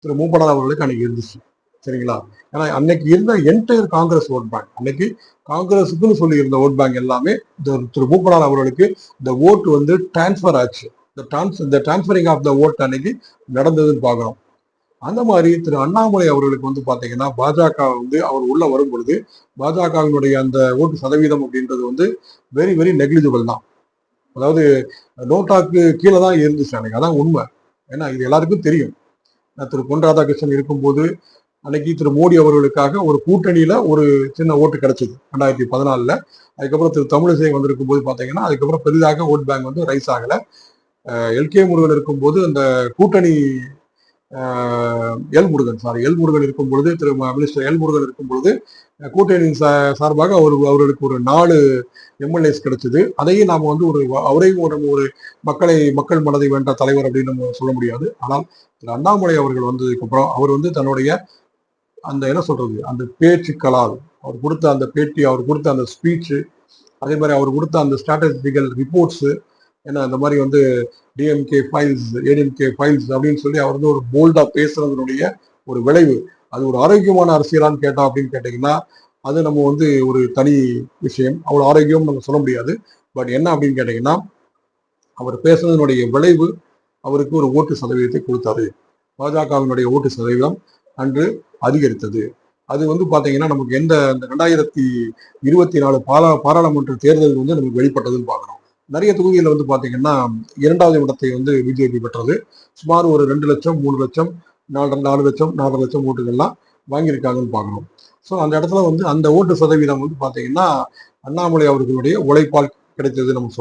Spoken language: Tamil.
திரு மூப்பனார் அவர்களுக்கு அன்னைக்கு இருந்துச்சு. சரிங்களா? ஏன்னா அன்னைக்கு இருந்த என்டையர் காங்கிரஸ் ஓட் பேங்க், அன்னைக்கு காங்கிரஸுக்குன்னு சொல்லி இருந்த ஓட் பேங்க் எல்லாமே திரு மூப்பனார் அவர்களுக்கு இந்த ஓட்டு வந்து டிரான்ஸ்பர் ஆச்சு. இந்த டிரான்ஸ்பரிங் ஆஃப் த ஓட் அன்னைக்கு நடந்ததுன்னு பாக்குறோம். அந்த மாதிரி திரு அண்ணாமலை அவர்களுக்கு வந்து பாத்தீங்கன்னா பாஜக வந்து அவர் உள்ள வரும் பொழுது பாஜகவினுடைய அந்த ஓட்டு சதவீதம் அப்படின்றது வந்து வெரி வெரி நெக்லிஜிபிள் தான். அதாவது நோட்டாக்கு கீழே தான் இருந்துச்சு அன்னைக்கு. அதான் உண்மை. ஏன்னா இது எல்லாருக்கும் தெரியும். திரு பொன் ராதாகிருஷ்ணன் இருக்கும்போது அன்னைக்கு திரு மோடி அவர்களுக்காக ஒரு கூட்டணியில ஒரு சின்ன ஓட்டு கிடைச்சது 2014. அதுக்கப்புறம் திரு தமிழிசை வந்திருக்கும் போது பாத்தீங்கன்னா அதுக்கப்புறம் பெரிதாக ஓட் பேங்க் வந்து ரைஸ் ஆகல. எல்.கே. முருகன் இருக்கும்போது அந்த கூட்டணி எல் முருகன் இருக்கும் பொழுது, திரு மினிஸ்டர் எல் முருகன் இருக்கும் பொழுது கூட்டணியின் சார்பாக அவர்களுக்கு ஒரு 4 எம்எல்ஏஸ் கிடைச்சது. அதையும் நாம வந்து அவரையும் ஒரு மக்கள் மனதை வென்ற தலைவர் அப்படின்னு நம்ம சொல்ல முடியாது. ஆனால் திரு அண்ணாமலை அவர்கள் வந்ததுக்கு அப்புறம் அவர் வந்து தன்னுடைய அந்த என்ன சொல்றது அந்த பேச்சுக்களால் அவர் கொடுத்த அந்த பேட்டி, அவர் கொடுத்த அந்த ஸ்பீச், அதே மாதிரி அவர் கொடுத்த அந்த ஸ்ட்ராட்டஜிக்கல் ரிப்போர்ட்ஸ், ஏன்னா இந்த மாதிரி வந்து டிஎம்கே ஃபைல்ஸ், ஏடிஎம்கே ஃபைல்ஸ் அப்படின்னு சொல்லி அவர் வந்து ஒரு போல்டா பேசுறதுனுடைய ஒரு விளைவு. அது ஒரு ஆரோக்கியமான அரசியலான்னு கேட்டா அப்படின்னு கேட்டீங்கன்னா அது நம்ம வந்து ஒரு தனி விஷயம். அவ்வளவு ஆரோக்கியம் நம்ம சொல்ல முடியாது. பட் என்ன அப்படின்னு கேட்டீங்கன்னா அவர் பேசுறதனுடைய விளைவு அவருக்கு ஒரு ஓட்டு சதவீதத்தை கொடுத்தாரு. பாஜகவினுடைய ஓட்டு சதவீதம் அன்று அதிகரித்தது. அது வந்து பாத்தீங்கன்னா நமக்கு இந்த 2024 பாராளுமன்ற தேர்தல் வந்து நமக்கு வெளிப்பட்டதுன்னு பாக்குறோம். நிறைய தொகுதிகளில் வந்து பாத்தீங்கன்னா 2வது இடத்தை வந்து பிஜேபி பெற்றது. சுமார் ஒரு 2 லட்சம் 3 லட்சம் 4 லட்சம் 4 லட்சம் ஓட்டுகள்லாம் வாங்கியிருக்காங்கன்னு பாக்குறோம். ஸோ அந்த இடத்துல வந்து அந்த ஓட்டு சதவீதம் வந்து பாத்தீங்கன்னா அண்ணாமலை அவர்களுடைய உழைப்பால் கிடைத்தது நம்ம